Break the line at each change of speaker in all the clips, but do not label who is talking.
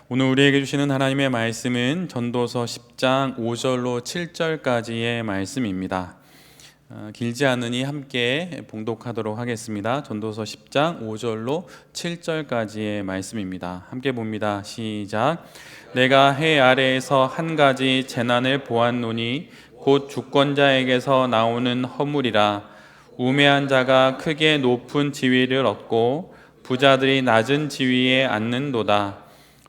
오늘 우리에게 주시는 하나님의 말씀은 전도서 10장 5절로 7절까지의 말씀입니다. 길지 않으니 함께 봉독하도록 하겠습니다. 전도서 10장 5절로 7절까지의 말씀입니다. 함께 봅니다. 시작. 내가 해 아래에서 한 가지 재난을 보았노니 곧 주권자에게서 나오는 허물이라. 우매한 자가 크게 높은 지위를 얻고 부자들이 낮은 지위에 앉는도다.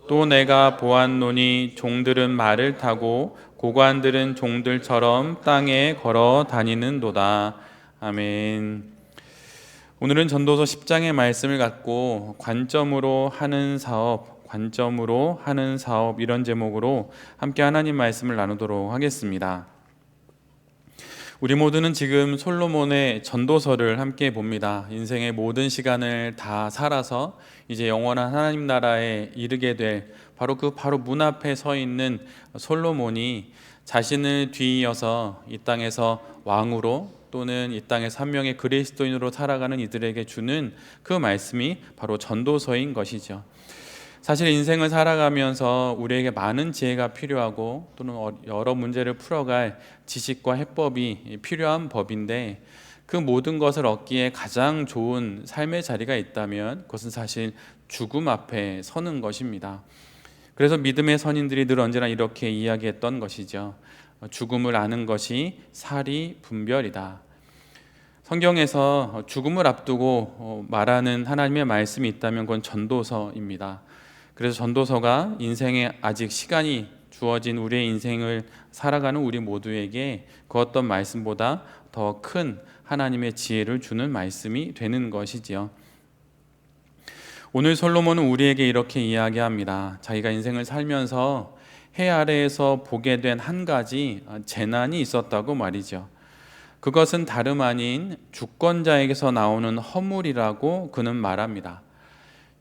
또 내가 보았노니 종들은 말을 타고 고관들은 종들처럼 땅에 걸어 다니는도다. 아멘. 오늘은 전도서 10장의 말씀을 갖고 관점으로 하는 사업 이런 제목으로 함께 하나님 말씀을 나누도록 하겠습니다. 우리 모두는 지금 솔로몬의 전도서를 함께 봅니다. 인생의 모든 시간을 다 살아서 이제 영원한 하나님 나라에 이르게 될 바로 문 앞에 서 있는 솔로몬이 자신을 뒤이어서 이 땅에서 왕으로 또는 이 땅에서 한 명의 그리스도인으로 살아가는 이들에게 주는 그 말씀이 바로 전도서인 것이죠. 사실 인생을 살아가면서 우리에게 많은 지혜가 필요하고 또는 여러 문제를 풀어갈 지식과 해법이 필요한 법인데, 그 모든 것을 얻기에 가장 좋은 삶의 자리가 있다면 그것은 사실 죽음 앞에 서는 것입니다. 그래서 믿음의 선인들이 늘 언제나 이렇게 이야기했던 것이죠. 죽음을 아는 것이 사리 분별이다. 성경에서 죽음을 앞두고 말하는 하나님의 말씀이 있다면 그건 전도서입니다. 그래서 전도서가 인생에 아직 시간이 주어진 우리의 인생을 살아가는 우리 모두에게 그 어떤 말씀보다 더 큰 하나님의 지혜를 주는 말씀이 되는 것이지요. 오늘 솔로몬은 우리에게 이렇게 이야기합니다. 자기가 인생을 살면서 해 아래에서 보게 된 한 가지 재난이 있었다고 말이죠. 그것은 다름 아닌 주권자에게서 나오는 허물이라고 그는 말합니다.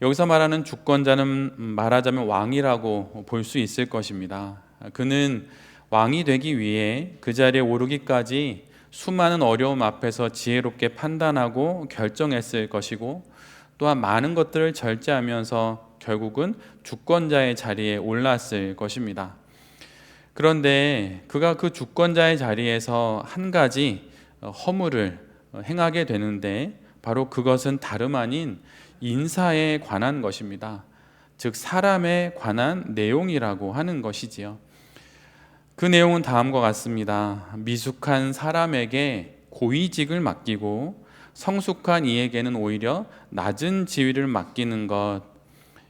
여기서 말하는 주권자는 말하자면 왕이라고 볼 수 있을 것입니다. 그는 왕이 되기 위해 그 자리에 오르기까지 수많은 어려움 앞에서 지혜롭게 판단하고 결정했을 것이고, 또한 많은 것들을 절제하면서 결국은 주권자의 자리에 올랐을 것입니다. 그런데 그가 그 주권자의 자리에서 한 가지 허물을 행하게 되는데, 바로 그것은 다름 아닌 인사에 관한 것입니다. 즉 사람에 관한 내용이라고 하는 것이지요. 그 내용은 다음과 같습니다. 미숙한 사람에게 고위직을 맡기고 성숙한 이에게는 오히려 낮은 지위를 맡기는 것,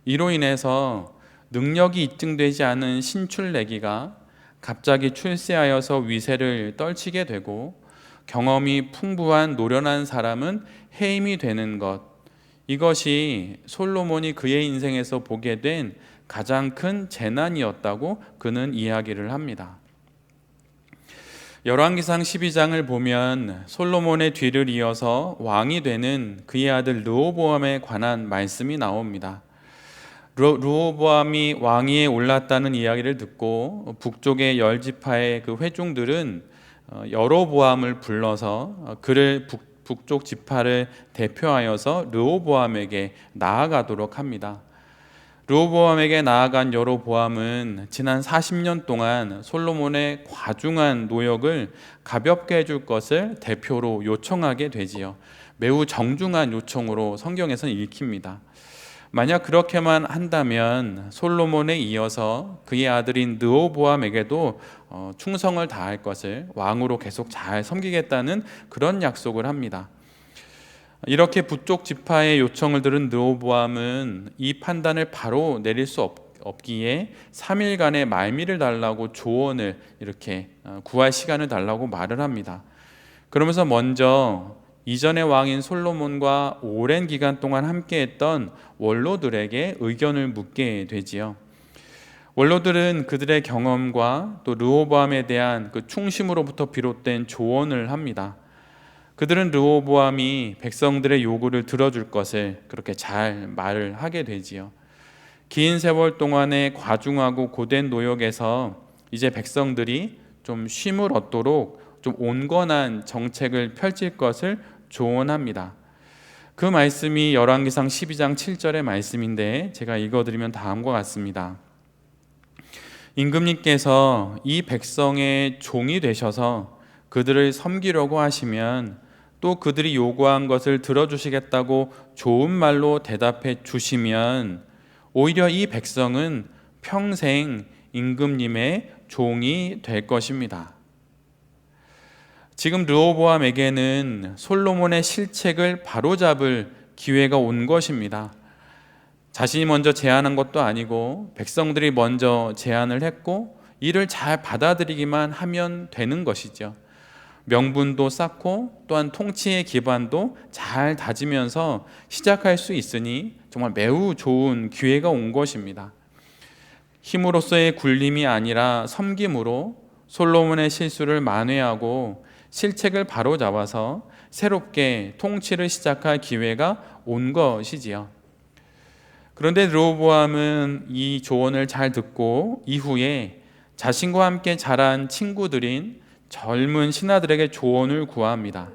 이로 인해서 능력이 입증되지 않은 신출내기가 갑자기 출세하여서 위세를 떨치게 되고, 경험이 풍부한 노련한 사람은 해임이 되는 것, 이것이 솔로몬이 그의 인생에서 보게 된 가장 큰 재난이었다고 그는 이야기를 합니다. 열왕기상 12장을 보면 솔로몬의 뒤를 이어서 왕이 되는 그의 아들 르호보암에 관한 말씀이 나옵니다. 르호보암이 왕위에 올랐다는 이야기를 듣고 북쪽의 10지파의 그 회중들은 여로보암을 불러서 그를 북쪽 지파를 대표하여서 르호보암에게 나아가도록 합니다. 르호보암에게 나아간 여로보암은 지난 40년 동안 솔로몬의 과중한 노역을 가볍게 해줄 것을 대표로 요청하게 되지요. 매우 정중한 요청으로 성경에서는 읽힙니다. 만약 그렇게만 한다면 솔로몬에 이어서 그의 아들인 르호보암에게도 충성을 다할 것을, 왕으로 계속 잘 섬기겠다는 그런 약속을 합니다. 이렇게 북쪽 지파의 요청을 들은 르호보암은 이 판단을 바로 내릴 수 없기에 3일간의 말미를 달라고 조언을 이렇게 구할 시간을 달라고 말을 합니다. 그러면서 먼저 이전의 왕인 솔로몬과 오랜 기간 동안 함께했던 원로들에게 의견을 묻게 되지요. 원로들은 그들의 경험과 또 르호보암에 대한 그 충심으로부터 비롯된 조언을 합니다. 그들은 르호보암이 백성들의 요구를 들어줄 것을 그렇게 잘 말을 하게 되지요. 긴 세월 동안의 과중하고 고된 노역에서 이제 백성들이 좀 쉼을 얻도록 좀 온건한 정책을 펼칠 것을 조언합니다. 그 말씀이 열왕기상 12장 7절의 말씀인데 제가 읽어드리면 다음과 같습니다. 임금님께서 이 백성의 종이 되셔서 그들을 섬기려고 하시면 또 그들이 요구한 것을 들어주시겠다고 좋은 말로 대답해 주시면 오히려 이 백성은 평생 임금님의 종이 될 것입니다. 지금 르호보암에게는 솔로몬의 실책을 바로잡을 기회가 온 것입니다. 자신이 먼저 제안한 것도 아니고 백성들이 먼저 제안을 했고 이를 잘 받아들이기만 하면 되는 것이죠. 명분도 쌓고 또한 통치의 기반도 잘 다지면서 시작할 수 있으니 정말 매우 좋은 기회가 온 것입니다. 힘으로써의 굴림이 아니라 섬김으로 솔로몬의 실수를 만회하고 실책을 바로잡아서 새롭게 통치를 시작할 기회가 온 것이지요. 그런데 르호보암은 이 조언을 잘 듣고 이후에 자신과 함께 자란 친구들인 젊은 신하들에게 조언을 구합니다.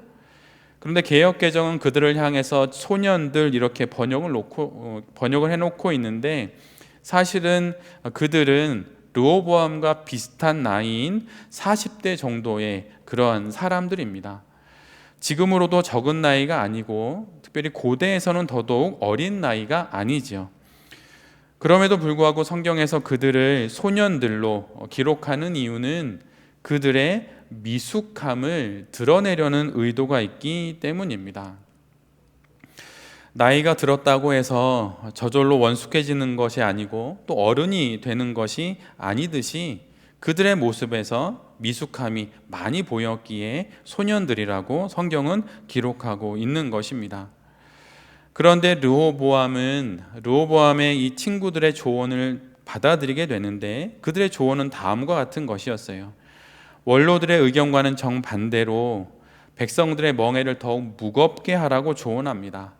그런데 개역개정은 그들을 향해서 소년들 이렇게 번역을 해놓고 있는데 사실은 그들은 르호보암과 비슷한 나이인 40대 정도의 그런 사람들입니다. 지금으로도 적은 나이가 아니고 특별히 고대에서는 더더욱 어린 나이가 아니지요. 그럼에도 불구하고 성경에서 그들을 소년들로 기록하는 이유는 그들의 미숙함을 드러내려는 의도가 있기 때문입니다. 나이가 들었다고 해서 저절로 원숙해지는 것이 아니고 또 어른이 되는 것이 아니듯이 그들의 모습에서 미숙함이 많이 보였기에 소년들이라고 성경은 기록하고 있는 것입니다. 그런데 르호보암의 이 친구들의 조언을 받아들이게 되는데 그들의 조언은 다음과 같은 것이었어요. 원로들의 의견과는 정반대로 백성들의 멍에를 더욱 무겁게 하라고 조언합니다.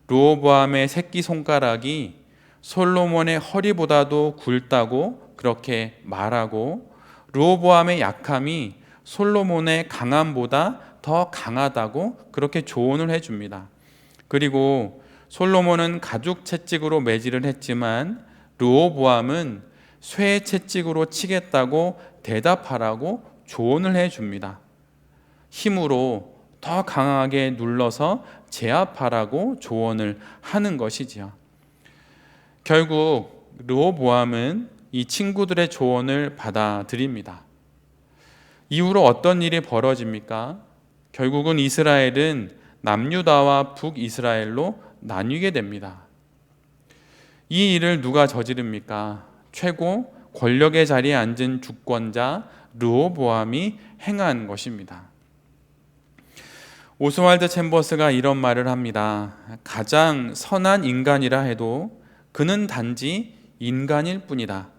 르호보암의 새끼손가락이 솔로몬의 허리보다도 굵다고 그렇게 말하고 르호보암의 약함이 솔로몬의 강함보다 더 강하다고 그렇게 조언을 해줍니다. 그리고 솔로몬은 가죽 채찍으로 매질을 했지만 르호보암은 쇠 채찍으로 치겠다고 대답하라고 조언을 해줍니다. 힘으로 더 강하게 눌러서 제압하라고 조언을 하는 것이지요. 결국 르호보암은 이 친구들의 조언을 받아들입니다. 이후로 어떤 일이 벌어집니까? 결국은 이스라엘은 남유다와 북이스라엘로 나뉘게 됩니다. 이 일을 누가 저지릅니까? 최고 권력의 자리에 앉은 주권자 르호보암이 행한 것입니다. 오스왈드 챔버스가 이런 말을 합니다. 가장 선한 인간이라 해도 그는 단지 인간일 뿐이다.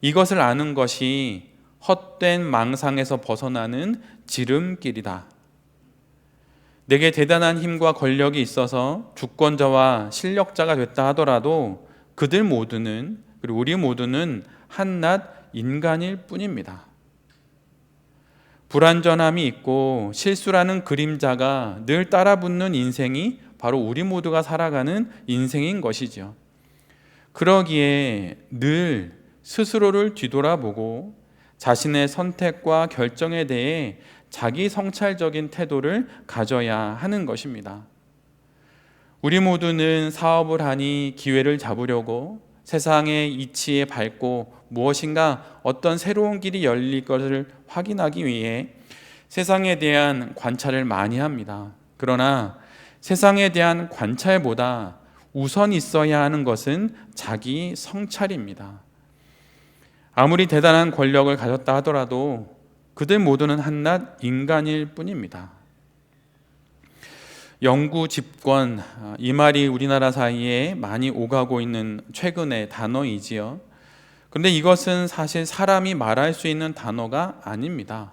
이것을 아는 것이 헛된 망상에서 벗어나는 지름길이다. 내게 대단한 힘과 권력이 있어서 주권자와 실력자가 됐다 하더라도 그들 모두는, 그리고 우리 모두는 한낱 인간일 뿐입니다. 불완전함이 있고 실수라는 그림자가 늘 따라붙는 인생이 바로 우리 모두가 살아가는 인생인 것이죠. 그러기에 늘 스스로를 뒤돌아보고 자신의 선택과 결정에 대해 자기 성찰적인 태도를 가져야 하는 것입니다. 우리 모두는 사업을 하니 기회를 잡으려고 세상의 이치에 밟고 무엇인가 어떤 새로운 길이 열릴 것을 확인하기 위해 세상에 대한 관찰을 많이 합니다. 그러나 세상에 대한 관찰보다 우선 있어야 하는 것은 자기 성찰입니다. 아무리 대단한 권력을 가졌다 하더라도 그들 모두는 한낱 인간일 뿐입니다. 영구 집권, 이 말이 우리나라 사이에 많이 오가고 있는 최근의 단어이지요. 그런데 이것은 사실 사람이 말할 수 있는 단어가 아닙니다.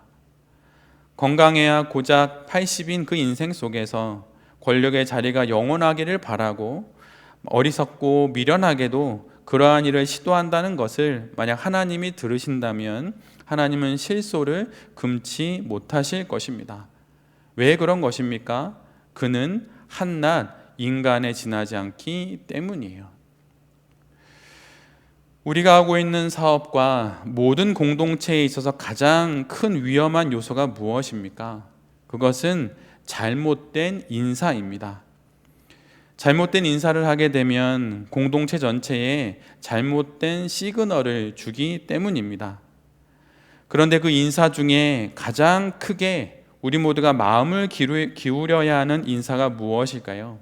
건강해야 고작 80인 그 인생 속에서 권력의 자리가 영원하기를 바라고 어리석고 미련하게도 그러한 일을 시도한다는 것을 만약 하나님이 들으신다면 하나님은 실소를 금치 못하실 것입니다. 왜 그런 것입니까? 그는 한낱 인간에 지나지 않기 때문이에요. 우리가 하고 있는 사업과 모든 공동체에 있어서 가장 큰 위험한 요소가 무엇입니까? 그것은 잘못된 인사입니다. 잘못된 인사를 하게 되면 공동체 전체에 잘못된 시그널을 주기 때문입니다. 그런데 그 인사 중에 가장 크게 우리 모두가 마음을 기울여야 하는 인사가 무엇일까요?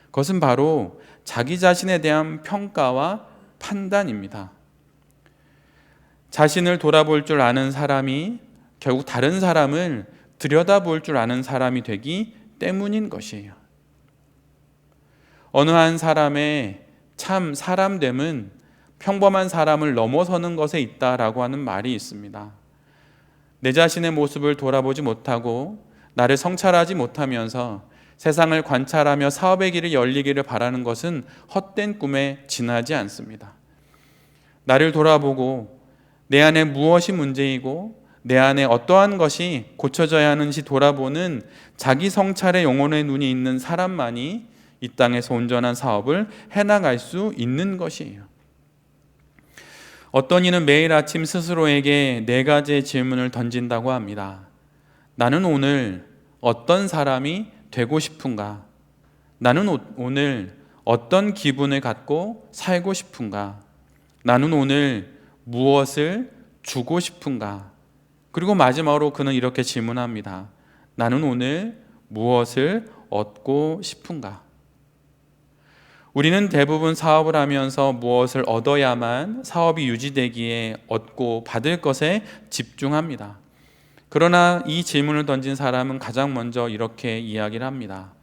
그것은 바로 자기 자신에 대한 평가와 판단입니다. 자신을 돌아볼 줄 아는 사람이 결국 다른 사람을 들여다볼 줄 아는 사람이 되기 때문인 것이에요. 어느 한 사람의 참 사람됨은 평범한 사람을 넘어서는 것에 있다라고 하는 말이 있습니다. 내 자신의 모습을 돌아보지 못하고 나를 성찰하지 못하면서 세상을 관찰하며 사업의 길이 열리기를 바라는 것은 헛된 꿈에 지나지 않습니다. 나를 돌아보고 내 안에 무엇이 문제이고 내 안에 어떠한 것이 고쳐져야 하는지 돌아보는 자기 성찰의 영혼의 눈이 있는 사람만이 이 땅에서 온전한 사업을 해나갈 수 있는 것이에요. 어떤 이는 매일 아침 스스로에게 4가지의 질문을 던진다고 합니다. 나는 오늘 어떤 사람이 되고 싶은가? 나는 오늘 어떤 기분을 갖고 살고 싶은가? 나는 오늘 무엇을 주고 싶은가? 그리고 마지막으로 그는 이렇게 질문합니다. 나는 오늘 무엇을 얻고 싶은가? 우리는 대부분 사업을 하면서 무엇을 얻어야만 사업이 유지되기에 얻고 받을 것에 집중합니다. 그러나 이 질문을 던진 사람은 가장 먼저 이렇게 이야기를 합니다.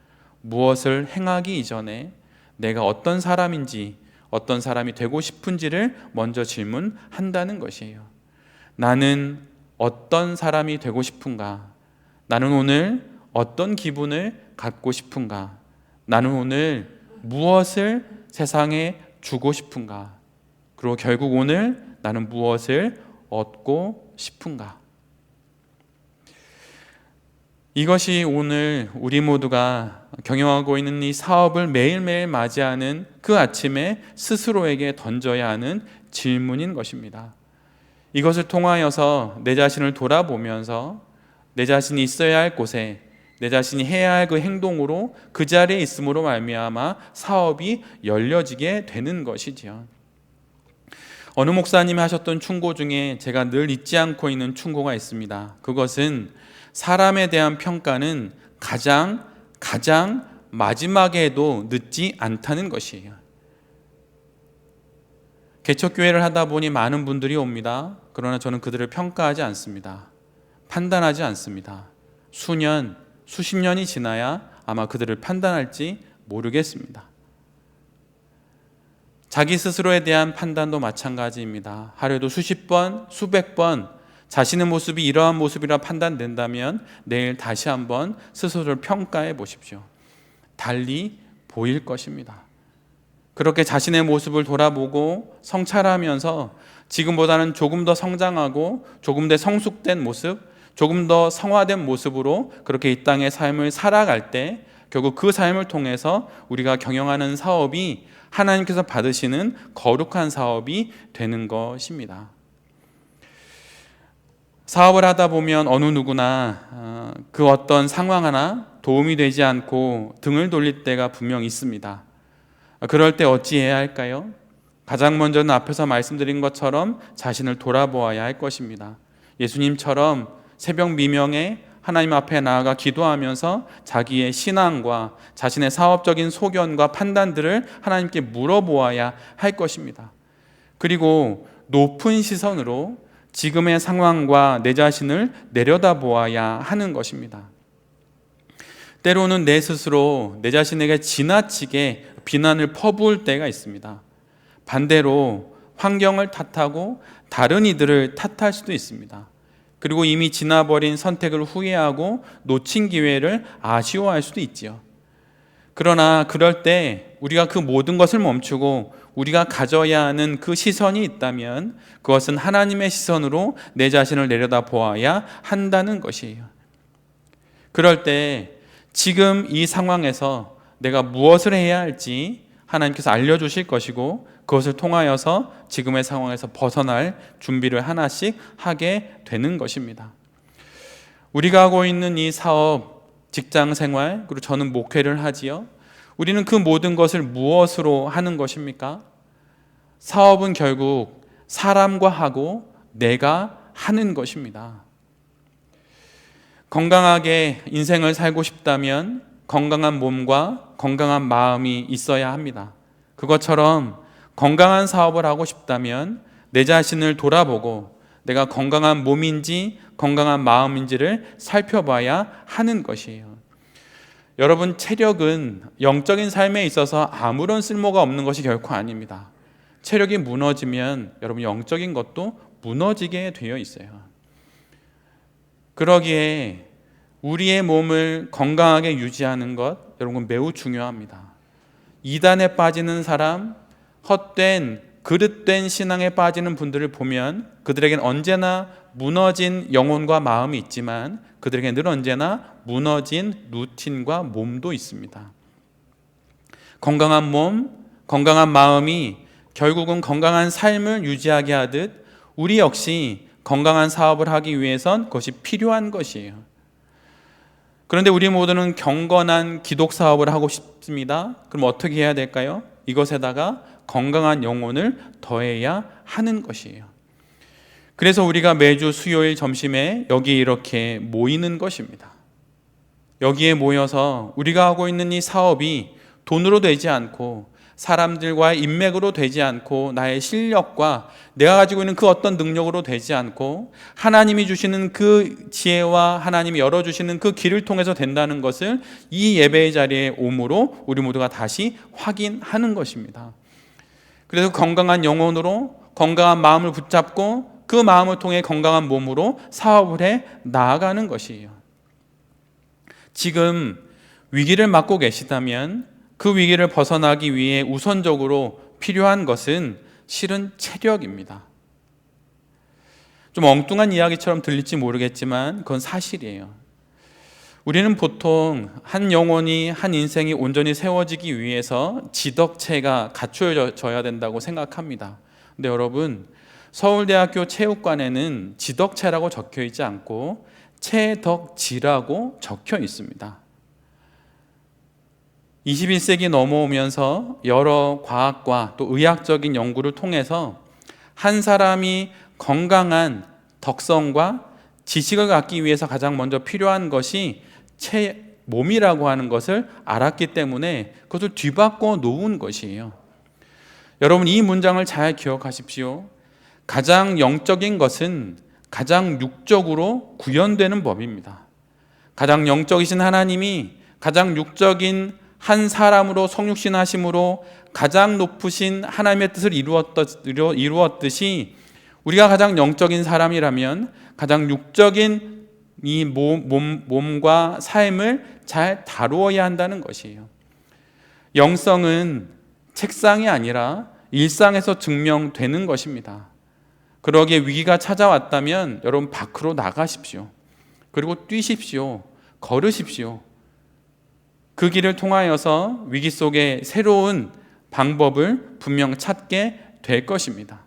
무엇을 행하기 이전에 내가 어떤 사람인지, 어떤 사람이 되고 싶은지를 먼저 질문한다는 것이에요. 나는 어떤 사람이 되고 싶은가? 나는 오늘 어떤 기분을 갖고 싶은가? 나는 오늘 무엇을 세상에 주고 싶은가? 그리고 결국 오늘 나는 무엇을 얻고 싶은가? 이것이 오늘 우리 모두가 경영하고 있는 이 사업을 매일매일 맞이하는 그 아침에 스스로에게 던져야 하는 질문인 것입니다. 이것을 통하여서 내 자신을 돌아보면서 내 자신이 있어야 할 곳에 내 자신이 해야 할 그 행동으로 그 자리에 있음으로 말미암아 사업이 열려지게 되는 것이지요. 어느 목사님이 하셨던 충고 중에 제가 늘 잊지 않고 있는 충고가 있습니다. 그것은 사람에 대한 평가는 가장 마지막에도 늦지 않다는 것이에요. 개척교회를 하다 보니 많은 분들이 옵니다. 그러나 저는 그들을 평가하지 않습니다. 판단하지 않습니다. 수십 년이 지나야 아마 그들을 판단할지 모르겠습니다. 자기 스스로에 대한 판단도 마찬가지입니다. 하루에도 수십 번, 수백 번 자신의 모습이 이러한 모습이라 판단된다면 내일 다시 한번 스스로를 평가해 보십시오. 달리 보일 것입니다. 그렇게 자신의 모습을 돌아보고 성찰하면서 지금보다는 조금 더 성장하고 조금 더 성숙된 모습, 조금 더 성화된 모습으로 그렇게 이 땅의 삶을 살아갈 때 결국 그 삶을 통해서 우리가 경영하는 사업이 하나님께서 받으시는 거룩한 사업이 되는 것입니다. 사업을 하다 보면 어느 누구나 그 어떤 상황 하나 도움이 되지 않고 등을 돌릴 때가 분명 있습니다. 그럴 때 어찌해야 할까요? 가장 먼저는 앞에서 말씀드린 것처럼 자신을 돌아보아야 할 것입니다. 예수님처럼 새벽 미명에 하나님 앞에 나아가 기도하면서 자기의 신앙과 자신의 사업적인 소견과 판단들을 하나님께 물어보아야 할 것입니다. 그리고 높은 시선으로 지금의 상황과 내 자신을 내려다보아야 하는 것입니다. 때로는 내 스스로 내 자신에게 지나치게 비난을 퍼부을 때가 있습니다. 반대로 환경을 탓하고 다른 이들을 탓할 수도 있습니다. 그리고 이미 지나버린 선택을 후회하고 놓친 기회를 아쉬워할 수도 있지요. 그러나 그럴 때 우리가 그 모든 것을 멈추고 우리가 가져야 하는 그 시선이 있다면 그것은 하나님의 시선으로 내 자신을 내려다보아야 한다는 것이에요. 그럴 때 지금 이 상황에서 내가 무엇을 해야 할지 하나님께서 알려주실 것이고 그것을 통하여서 지금의 상황에서 벗어날 준비를 하나씩 하게 되는 것입니다. 우리가 하고 있는 이 사업, 직장 생활, 그리고 저는 목회를 하지요. 우리는 그 모든 것을 무엇으로 하는 것입니까? 사업은 결국 사람과 하고 내가 하는 것입니다. 건강하게 인생을 살고 싶다면 건강한 몸과 건강한 마음이 있어야 합니다. 그것처럼 건강한 사업을 하고 싶다면 내 자신을 돌아보고 내가 건강한 몸인지 건강한 마음인지를 살펴봐야 하는 것이에요. 여러분, 체력은 영적인 삶에 있어서 아무런 쓸모가 없는 것이 결코 아닙니다. 체력이 무너지면 여러분 영적인 것도 무너지게 되어 있어요. 그러기에 우리의 몸을 건강하게 유지하는 것, 여러분 매우 중요합니다. 이단에 빠지는 사람, 헛된 그릇된 신앙에 빠지는 분들을 보면 그들에겐 언제나 무너진 영혼과 마음이 있지만 그들에게 늘 언제나 무너진 루틴과 몸도 있습니다. 건강한 몸, 건강한 마음이 결국은 건강한 삶을 유지하게 하듯 우리 역시 건강한 사업을 하기 위해선 그것이 필요한 것이에요. 그런데 우리 모두는 경건한 기독 사업을 하고 싶습니다. 그럼 어떻게 해야 될까요? 이것에다가 건강한 영혼을 더해야 하는 것이에요. 그래서 우리가 매주 수요일 점심에 여기 이렇게 모이는 것입니다. 여기에 모여서 우리가 하고 있는 이 사업이 돈으로 되지 않고 사람들과의 인맥으로 되지 않고 나의 실력과 내가 가지고 있는 그 어떤 능력으로 되지 않고 하나님이 주시는 그 지혜와 하나님이 열어주시는 그 길을 통해서 된다는 것을 이 예배의 자리에 오므로 우리 모두가 다시 확인하는 것입니다. 그래서 건강한 영혼으로 건강한 마음을 붙잡고 그 마음을 통해 건강한 몸으로 사업을 해 나아가는 것이에요. 지금 위기를 맞고 계시다면 그 위기를 벗어나기 위해 우선적으로 필요한 것은 실은 체력입니다. 좀 엉뚱한 이야기처럼 들릴지 모르겠지만 그건 사실이에요. 우리는 보통 한 영혼이 한 인생이 온전히 세워지기 위해서 지덕체가 갖춰져야 된다고 생각합니다. 근데 여러분, 서울대학교 체육관에는 지덕체라고 적혀 있지 않고 체덕지라고 적혀 있습니다. 21세기 넘어오면서 여러 과학과 또 의학적인 연구를 통해서 한 사람이 건강한 덕성과 지식을 갖기 위해서 가장 먼저 필요한 것이 몸이라고 하는 것을 알았기 때문에 그것을 뒤바꿔 놓은 것이에요. 여러분, 이 문장을 잘 기억하십시오. 가장 영적인 것은 가장 육적으로 구현되는 법입니다. 가장 영적이신 하나님이 가장 육적인 한 사람으로 성육신하심으로 가장 높으신 하나님의 뜻을 이루었듯이 우리가 가장 영적인 사람이라면 가장 육적인 이 몸과 삶을 잘 다루어야 한다는 것이에요. 영성은 책상이 아니라 일상에서 증명되는 것입니다. 그러기에 위기가 찾아왔다면 여러분 밖으로 나가십시오. 그리고 뛰십시오. 걸으십시오. 그 길을 통하여서 위기 속에 새로운 방법을 분명 찾게 될 것입니다.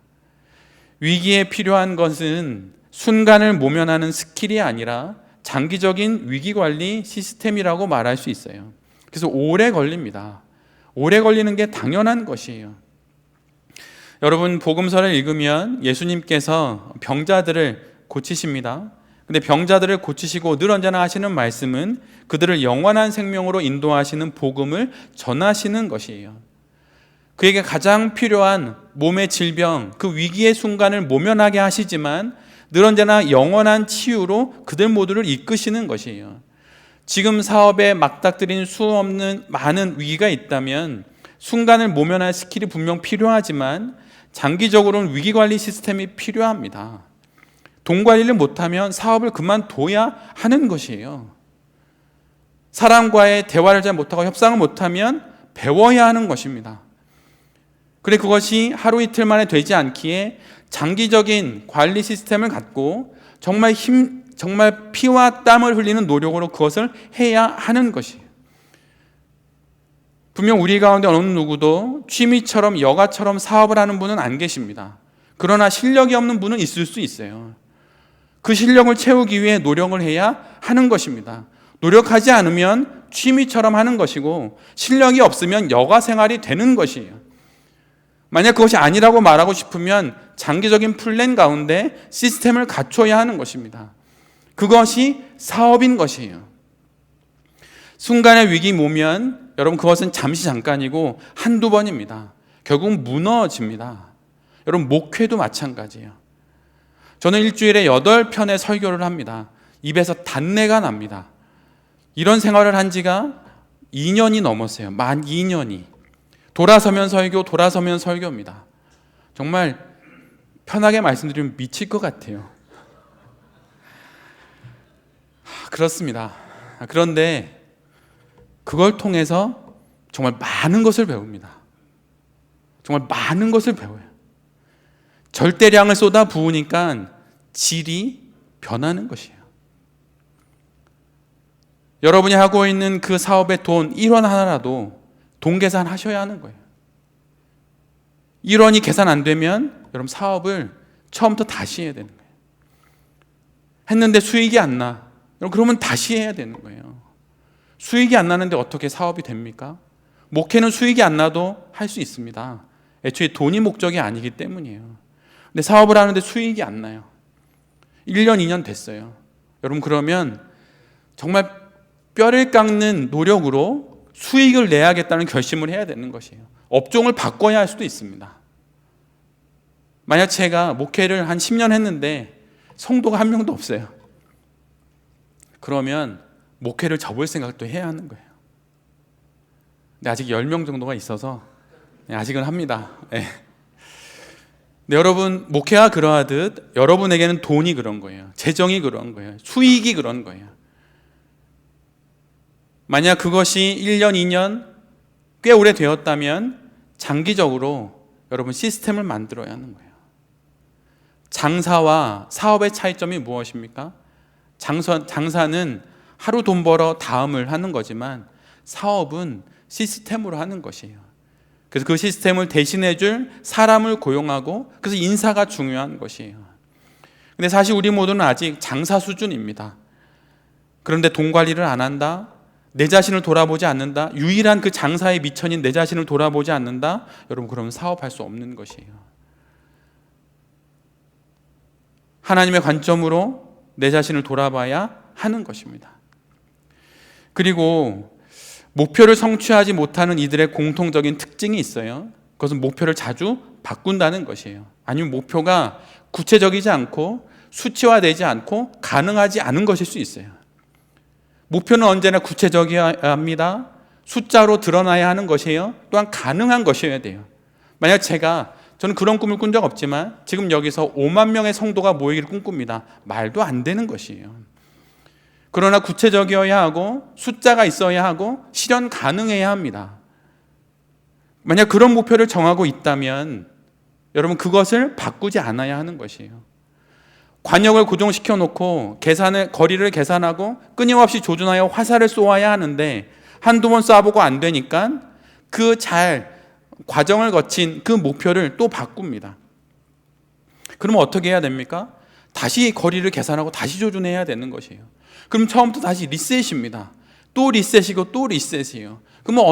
위기에 필요한 것은 순간을 모면하는 스킬이 아니라 장기적인 위기관리 시스템이라고 말할 수 있어요. 그래서 오래 걸립니다. 오래 걸리는 게 당연한 것이에요. 여러분, 복음서를 읽으면 예수님께서 병자들을 고치십니다. 근데 병자들을 고치시고 늘 언제나 하시는 말씀은 그들을 영원한 생명으로 인도하시는 복음을 전하시는 것이에요. 그에게 가장 필요한 몸의 질병, 그 위기의 순간을 모면하게 하시지만 늘 언제나 영원한 치유로 그들 모두를 이끄시는 것이에요. 지금 사업에 맞닥뜨린 수없는 많은 위기가 있다면 순간을 모면할 스킬이 분명 필요하지만 장기적으로는 위기관리 시스템이 필요합니다. 돈 관리를 못하면 사업을 그만둬야 하는 것이에요. 사람과의 대화를 잘 못하고 협상을 못하면 배워야 하는 것입니다. 그래 그것이 하루 이틀 만에 되지 않기에 장기적인 관리 시스템을 갖고 정말 피와 땀을 흘리는 노력으로 그것을 해야 하는 것이에요. 분명 우리 가운데 어느 누구도 취미처럼 여가처럼 사업을 하는 분은 안 계십니다. 그러나 실력이 없는 분은 있을 수 있어요. 그 실력을 채우기 위해 노력을 해야 하는 것입니다. 노력하지 않으면 취미처럼 하는 것이고 실력이 없으면 여가 생활이 되는 것이에요. 만약 그것이 아니라고 말하고 싶으면 장기적인 플랜 가운데 시스템을 갖춰야 하는 것입니다. 그것이 사업인 것이에요. 순간의 위기 모면 여러분 그것은 잠시 잠깐이고 한두 번입니다. 결국 무너집니다. 여러분 목회도 마찬가지예요. 저는 일주일에 8편의 설교를 합니다. 입에서 단내가 납니다. 이런 생활을 한 지가 2년이 넘었어요. 만 2년이. 돌아서면 설교, 돌아서면 설교입니다. 정말 편하게 말씀드리면 미칠 것 같아요. 그렇습니다. 그런데 그걸 통해서 정말 많은 것을 배웁니다. 정말 많은 것을 배워요. 절대량을 쏟아 부으니까 질이 변하는 것이에요. 여러분이 하고 있는 그 사업의 돈 1원 하나라도 돈 계산하셔야 하는 거예요. 1원이 계산 안 되면 여러분 사업을 처음부터 다시 해야 되는 거예요. 했는데 수익이 안 나. 그러면 다시 해야 되는 거예요. 수익이 안 나는데 어떻게 사업이 됩니까? 목회는 수익이 안 나도 할 수 있습니다. 애초에 돈이 목적이 아니기 때문이에요. 근데 사업을 하는데 수익이 안 나요. 1년, 2년 됐어요. 여러분 그러면 정말 뼈를 깎는 노력으로 수익을 내야겠다는 결심을 해야 되는 것이에요. 업종을 바꿔야 할 수도 있습니다. 만약 제가 목회를 한 10년 했는데 성도가 한 명도 없어요. 그러면 목회를 접을 생각도 해야 하는 거예요. 근데 아직 10명 정도가 있어서 아직은 합니다. 네. 근데 여러분 목회가 그러하듯 여러분에게는 돈이 그런 거예요. 재정이 그런 거예요. 수익이 그런 거예요. 만약 그것이 1년, 2년 꽤 오래 되었다면 장기적으로 여러분 시스템을 만들어야 하는 거예요. 장사와 사업의 차이점이 무엇입니까? 장사는 하루 돈 벌어 다음을 하는 거지만 사업은 시스템으로 하는 것이에요. 그래서 그 시스템을 대신해 줄 사람을 고용하고 그래서 인사가 중요한 것이에요. 근데 사실 우리 모두는 아직 장사 수준입니다. 그런데 돈 관리를 안 한다? 내 자신을 돌아보지 않는다? 유일한 그 장사의 미천인 내 자신을 돌아보지 않는다? 여러분 그러면 사업할 수 없는 것이에요. 하나님의 관점으로 내 자신을 돌아봐야 하는 것입니다. 그리고 목표를 성취하지 못하는 이들의 공통적인 특징이 있어요. 그것은 목표를 자주 바꾼다는 것이에요. 아니면 목표가 구체적이지 않고 수치화되지 않고 가능하지 않은 것일 수 있어요. 목표는 언제나 구체적이어야 합니다. 숫자로 드러나야 하는 것이에요. 또한 가능한 것이어야 돼요. 만약 저는 그런 꿈을 꾼 적 없지만 지금 여기서 5만 명의 성도가 모이기를 꿈꿉니다. 말도 안 되는 것이에요. 그러나 구체적이어야 하고 숫자가 있어야 하고 실현 가능해야 합니다. 만약 그런 목표를 정하고 있다면 여러분 그것을 바꾸지 않아야 하는 것이에요. 관역을 고정시켜 놓고 거리를 계산하고 끊임없이 조준하여 화살을 쏘아야 하는데 한두 번 쏴보고 안 되니까 과정을 거친 그 목표를 또 바꿉니다. 그러면 어떻게 해야 됩니까? 다시 거리를 계산하고 다시 조준해야 되는 것이에요. 그럼 처음부터 다시 리셋입니다. 또 리셋이고 또 리셋이에요. 그러면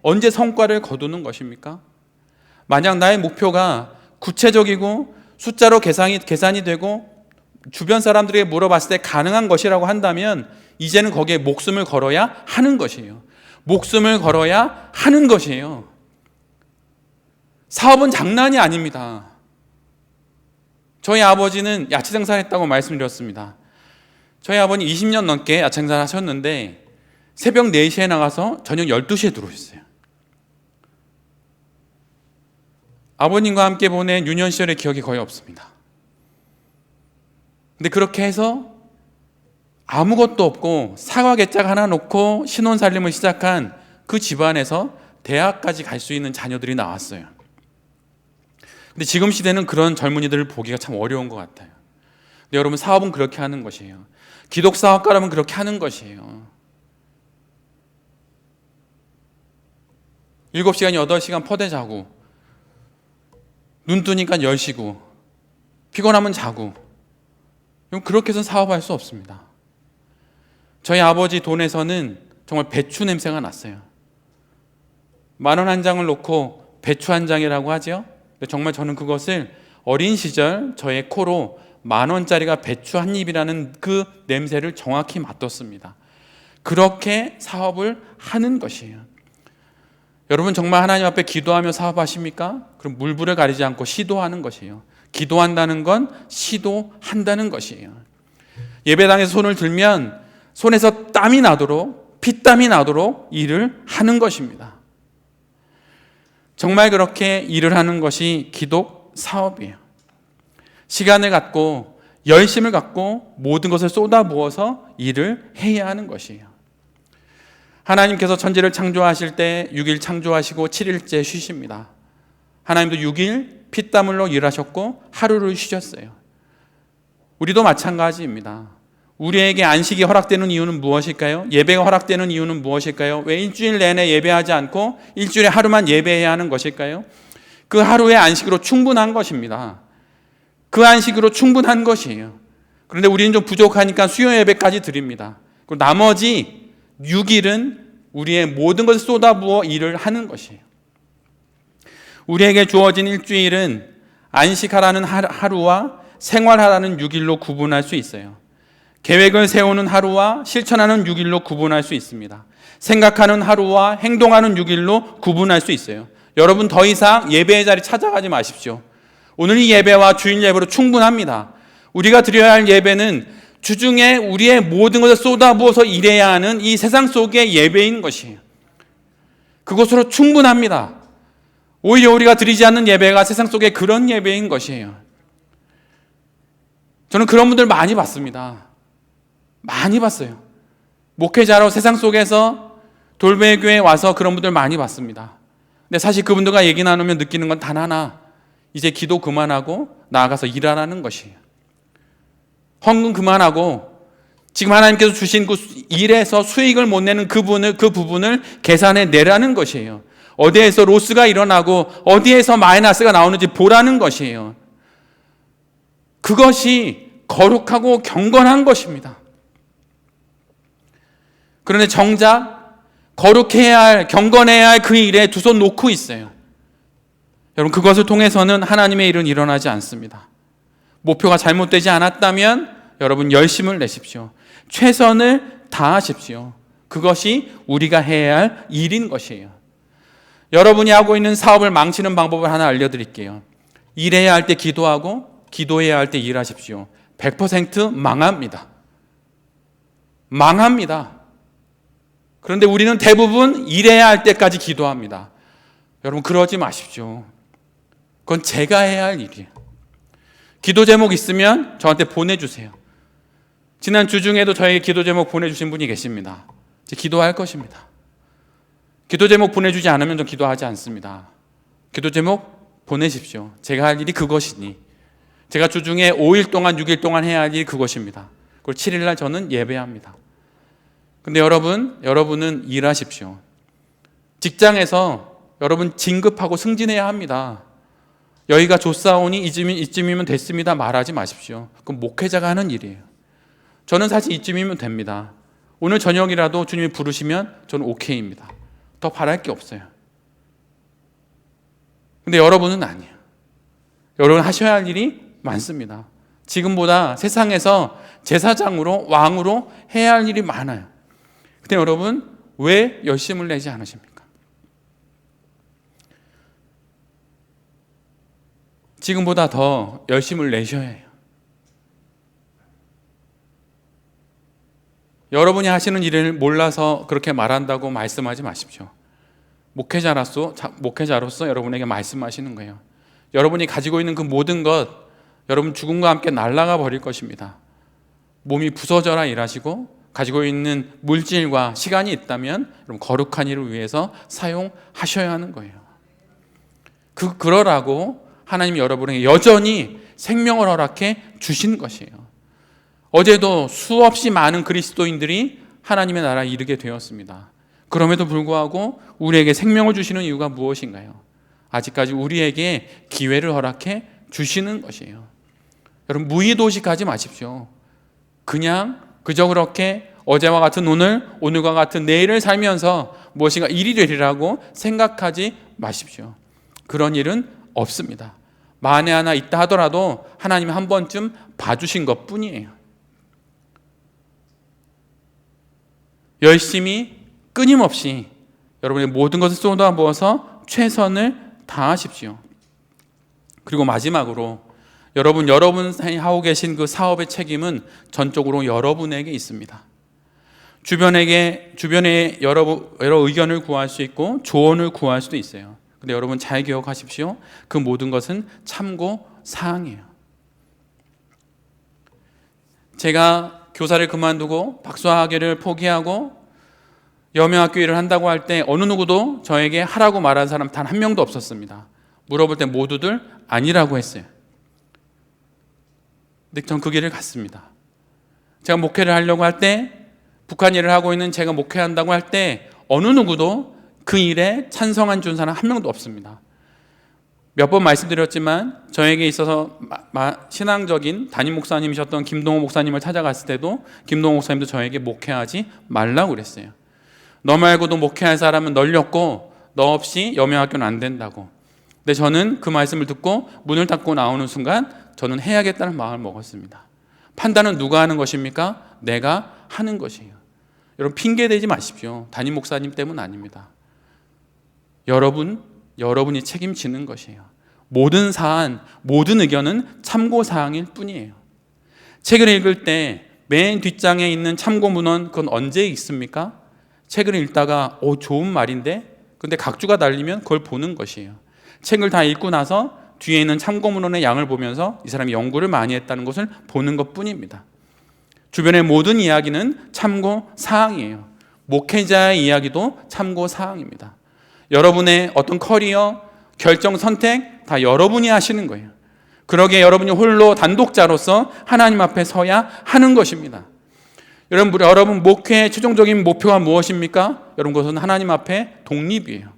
언제 성과를 거두는 것입니까? 만약 나의 목표가 구체적이고 숫자로 계산이 되고 주변 사람들에게 물어봤을 때 가능한 것이라고 한다면 이제는 거기에 목숨을 걸어야 하는 것이에요. 목숨을 걸어야 하는 것이에요. 사업은 장난이 아닙니다. 저희 아버지는 야채 장사를 했다고 말씀드렸습니다. 저희 아버님 20년 넘게 야채 장사를 하셨는데 새벽 4시에 나가서 저녁 12시에 들어오셨어요. 아버님과 함께 보낸 유년 시절의 기억이 거의 없습니다. 근데 그렇게 해서 아무것도 없고 사과 개짝 하나 놓고 신혼살림을 시작한 그 집안에서 대학까지 갈 수 있는 자녀들이 나왔어요. 근데 지금 시대는 그런 젊은이들을 보기가 참 어려운 것 같아요. 근데 여러분 사업은 그렇게 하는 것이에요. 기독사업가라면 그렇게 하는 것이에요. 7시간, 8시간 퍼대 자고, 눈 뜨니까 10시고, 피곤하면 자고. 그렇게 해서 사업할 수 없습니다. 저희 아버지 돈에서는 정말 배추 냄새가 났어요. 10,000원 한 장을 놓고 배추 한 장이라고 하죠. 정말 저는 그것을 어린 시절 저의 코로 10,000원짜리가 배추 한 입이라는 그 냄새를 정확히 맡았습니다. 그렇게 사업을 하는 것이에요. 여러분 정말 하나님 앞에 기도하며 사업하십니까? 그럼 물불을 가리지 않고 시도하는 것이에요. 기도한다는 건 시도한다는 것이에요. 예배당에서 손을 들면 손에서 땀이 나도록, 피땀이 나도록 일을 하는 것입니다. 정말 그렇게 일을 하는 것이 기독 사업이에요. 시간을 갖고 열심을 갖고 모든 것을 쏟아부어서 일을 해야 하는 것이에요. 하나님께서 천지를 창조하실 때 6일 창조하시고 7일째 쉬십니다. 하나님도 6일 피땀 흘려 일하셨고 하루를 쉬셨어요. 우리도 마찬가지입니다. 우리에게 안식이 허락되는 이유는 무엇일까요? 예배가 허락되는 이유는 무엇일까요? 왜 일주일 내내 예배하지 않고 일주일에 하루만 예배해야 하는 것일까요? 그 하루의 안식으로 충분한 것입니다. 그 안식으로 충분한 것이에요. 그런데 우리는 좀 부족하니까 수요 예배까지 드립니다. 그리고 나머지 6일은 우리의 모든 것을 쏟아부어 일을 하는 것이에요. 우리에게 주어진 일주일은 안식하라는 하루와 생활하라는 6일로 구분할 수 있어요. 계획을 세우는 하루와 실천하는 6일로 구분할 수 있습니다. 생각하는 하루와 행동하는 6일로 구분할 수 있어요. 여러분 더 이상 예배의 자리 찾아가지 마십시오. 오늘 이 예배와 주일 예배로 충분합니다. 우리가 드려야 할 예배는 주중에 우리의 모든 것을 쏟아부어서 일해야 하는 이 세상 속의 예배인 것이에요. 그것으로 충분합니다. 오히려 우리가 드리지 않는 예배가 세상 속의 그런 예배인 것이에요. 저는 그런 분들 많이 봤습니다. 많이 봤어요. 목회자로 세상 속에서 돌배교회에 와서 그런 분들 많이 봤습니다. 근데 사실 그분들과 얘기 나누면 느끼는 건 단 하나, 이제 기도 그만하고 나아가서 일하라는 것이에요. 헌금 그만하고 지금 하나님께서 주신 그 일에서 수익을 못 내는 그 부분을 계산해 내라는 것이에요. 어디에서 로스가 일어나고 어디에서 마이너스가 나오는지 보라는 것이에요. 그것이 거룩하고 경건한 것입니다. 그런데 정작 거룩해야 할, 경건해야 할 그 일에 두 손 놓고 있어요. 여러분 그것을 통해서는 하나님의 일은 일어나지 않습니다. 목표가 잘못되지 않았다면 여러분 열심을 내십시오. 최선을 다하십시오. 그것이 우리가 해야 할 일인 것이에요. 여러분이 하고 있는 사업을 망치는 방법을 하나 알려드릴게요. 일해야 할 때 기도하고 기도해야 할 때 일하십시오. 100% 망합니다. 망합니다. 그런데 우리는 대부분 일해야 할 때까지 기도합니다. 여러분 그러지 마십시오. 그건 제가 해야 할 일이에요. 기도 제목 있으면 저한테 보내주세요. 지난 주 중에도 저에게 기도 제목 보내주신 분이 계십니다. 이제 기도할 것입니다. 기도 제목 보내주지 않으면 전 기도하지 않습니다. 기도 제목 보내십시오. 제가 할 일이 그것이니, 제가 주중에 5일 동안 6일 동안 해야 할 일이 그것입니다. 그리고 7일 날 저는 예배합니다. 근데 여러분은 일하십시오. 직장에서 여러분 진급하고 승진해야 합니다. 여기가 좋사오니 이쯤이면 됐습니다 말하지 마십시오. 그건 목회자가 하는 일이에요. 저는 사실 이쯤이면 됩니다. 오늘 저녁이라도 주님이 부르시면 저는 오케이입니다. 더 바랄 게 없어요. 근데 여러분은 아니에요. 여러분 하셔야 할 일이 많습니다. 지금보다 세상에서 제사장으로, 왕으로 해야 할 일이 많아요. 근데 여러분 왜 열심을 내지 않으십니까? 지금보다 더 열심을 내셔야 해요. 여러분이 하시는 일을 몰라서 그렇게 말한다고 말씀하지 마십시오. 목회자로서 여러분에게 말씀하시는 거예요. 여러분이 가지고 있는 그 모든 것, 여러분 죽음과 함께 날아가 버릴 것입니다. 몸이 부서져라 일하시고 가지고 있는 물질과 시간이 있다면 여러분 거룩한 일을 위해서 사용하셔야 하는 거예요. 그러라고 하나님이 여러분에게 여전히 생명을 허락해 주신 것이에요. 어제도 수없이 많은 그리스도인들이 하나님의 나라에 이르게 되었습니다. 그럼에도 불구하고 우리에게 생명을 주시는 이유가 무엇인가요? 아직까지 우리에게 기회를 허락해 주시는 것이에요. 여러분, 무의도식하지 마십시오. 그냥 그저 그렇게 어제와 같은 오늘, 오늘과 같은 내일을 살면서 무엇인가 일이 되리라고 생각하지 마십시오. 그런 일은 없습니다. 만에 하나 있다 하더라도 하나님 한 번쯤 봐주신 것 뿐이에요. 열심히 끊임없이 여러분의 모든 것을 쏟아부어서 최선을 다하십시오. 그리고 마지막으로 여러분이 하고 계신 그 사업의 책임은 전적으로 여러분에게 있습니다. 주변에 여러 의견을 구할 수 있고 조언을 구할 수도 있어요. 근데 여러분 잘 기억하십시오. 그 모든 것은 참고 사항이에요. 제가 교사를 그만두고 박사학위를 포기하고 여명학교 일을 한다고 할 때 어느 누구도 저에게 하라고 말한 사람 단 한 명도 없었습니다. 물어볼 때 모두들 아니라고 했어요. 근데 전 그 길을 갔습니다. 제가 목회를 하려고 할 때, 북한 일을 하고 있는 제가 목회한다고 할 때 어느 누구도 그 일에 찬성한 준 사람 한 명도 없습니다. 몇 번 말씀드렸지만 저에게 있어서 신앙적인 담임 목사님이셨던 김동호 목사님을 찾아갔을 때도 김동호 목사님도 저에게 목회하지 말라고 그랬어요. 너 말고도 목회할 사람은 널렸고 너 없이 여명학교는 안 된다고. 근데 저는 그 말씀을 듣고 문을 닫고 나오는 순간 저는 해야겠다는 마음을 먹었습니다. 판단은 누가 하는 것입니까? 내가 하는 것이에요. 여러분 핑계대지 마십시오. 담임 목사님 때문 아닙니다. 여러분이 책임지는 것이에요. 모든 사안, 모든 의견은 참고사항일 뿐이에요. 책을 읽을 때 맨 뒷장에 있는 참고문헌 그건 언제 읽습니까? 책을 읽다가 좋은 말인데 근데 각주가 달리면 그걸 보는 것이에요. 책을 다 읽고 나서 뒤에 있는 참고문헌의 양을 보면서 이 사람이 연구를 많이 했다는 것을 보는 것뿐입니다. 주변의 모든 이야기는 참고사항이에요. 목회자의 이야기도 참고사항입니다. 여러분의 어떤 커리어, 결정, 선택 다 여러분이 하시는 거예요. 그러기에 여러분이 홀로 단독자로서 하나님 앞에 서야 하는 것입니다. 여러분 목회의 최종적인 목표가 무엇입니까? 여러분 그것은 하나님 앞에 독립이에요.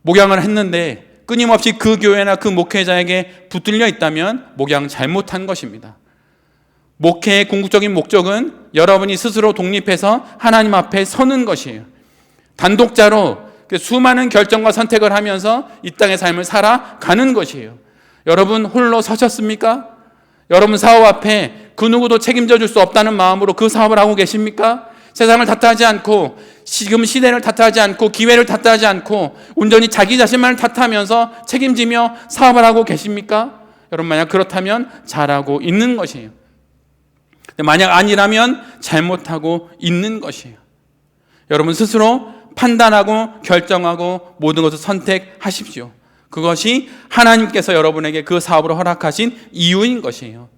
목양을 했는데 끊임없이 그 교회나 그 목회자에게 붙들려 있다면 목양 잘못한 것입니다. 목회의 궁극적인 목적은 여러분이 스스로 독립해서 하나님 앞에 서는 것이에요. 단독자로 수많은 결정과 선택을 하면서 이 땅의 삶을 살아가는 것이에요. 여러분 홀로 서셨습니까? 여러분 사업 앞에 그 누구도 책임져 줄 수 없다는 마음으로 그 사업을 하고 계십니까? 세상을 탓하지 않고 지금 시대를 탓하지 않고 기회를 탓하지 않고 온전히 자기 자신만을 탓하면서 책임지며 사업을 하고 계십니까? 여러분 만약 그렇다면 잘하고 있는 것이에요. 만약 아니라면 잘못하고 있는 것이에요. 여러분 스스로 판단하고 결정하고 모든 것을 선택하십시오. 그것이 하나님께서 여러분에게 그 사업을 허락하신 이유인 것이에요.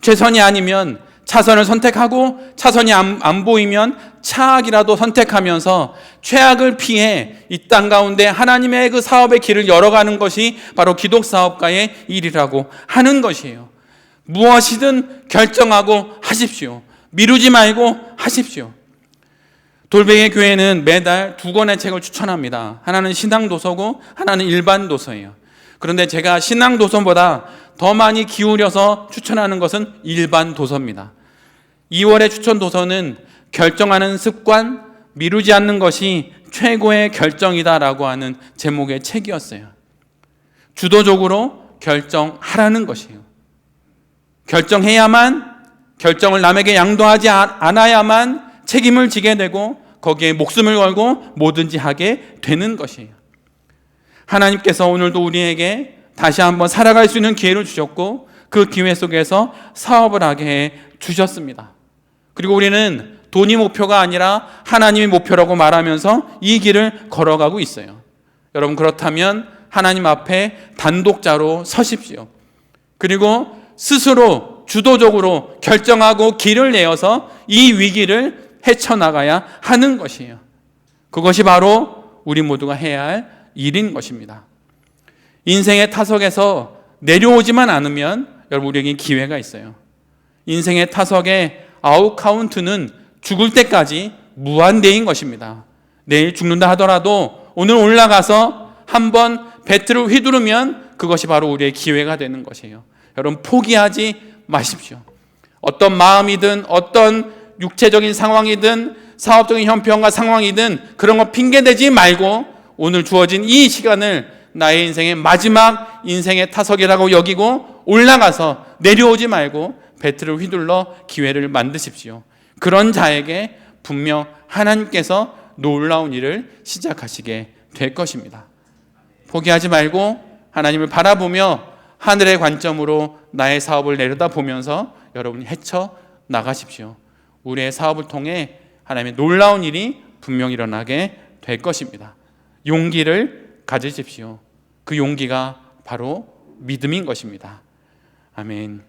최선이 아니면 차선을 선택하고 차선이 안 보이면 차악이라도 선택하면서 최악을 피해 이 땅 가운데 하나님의 그 사업의 길을 열어가는 것이 바로 기독사업가의 일이라고 하는 것이에요. 무엇이든 결정하고 하십시오. 미루지 말고 하십시오. 돌베개 교회는 매달 2권의 책을 추천합니다. 하나는 신앙도서고 하나는 일반도서예요. 그런데 제가 신앙도서보다 더 많이 기울여서 추천하는 것은 일반도서입니다. 2월의 추천도서는 결정하는 습관, 미루지 않는 것이 최고의 결정이다라고 하는 제목의 책이었어요. 주도적으로 결정하라는 것이에요. 결정을 남에게 양도하지 않아야만 책임을 지게 되고 거기에 목숨을 걸고 뭐든지 하게 되는 것이에요. 하나님께서 오늘도 우리에게 다시 한번 살아갈 수 있는 기회를 주셨고 그 기회 속에서 사업을 하게 해 주셨습니다. 그리고 우리는 돈이 목표가 아니라 하나님이 목표라고 말하면서 이 길을 걸어가고 있어요. 여러분 그렇다면 하나님 앞에 단독자로 서십시오. 그리고 스스로 주도적으로 결정하고 길을 내어서 이 위기를 헤쳐나가야 하는 것이에요. 그것이 바로 우리 모두가 해야 할 일인 것입니다. 인생의 타석에서 내려오지만 않으면 여러분 우리에게 기회가 있어요. 인생의 타석의 아웃카운트는 죽을 때까지 무한대인 것입니다. 내일 죽는다 하더라도 오늘 올라가서 한번 배틀을 휘두르면 그것이 바로 우리의 기회가 되는 것이에요. 여러분, 포기하지 마십시오. 어떤 마음이든 어떤 육체적인 상황이든 사업적인 형편과 상황이든 그런 거 핑계대지 말고 오늘 주어진 이 시간을 나의 인생의 마지막 인생의 타석이라고 여기고 올라가서 내려오지 말고 배틀을 휘둘러 기회를 만드십시오. 그런 자에게 분명 하나님께서 놀라운 일을 시작하시게 될 것입니다. 포기하지 말고 하나님을 바라보며 하늘의 관점으로 나의 사업을 내려다보면서 여러분이 헤쳐 나가십시오. 우리의 사업을 통해 하나님의 놀라운 일이 분명 일어나게 될 것입니다. 용기를 가지십시오. 그 용기가 바로 믿음인 것입니다. 아멘.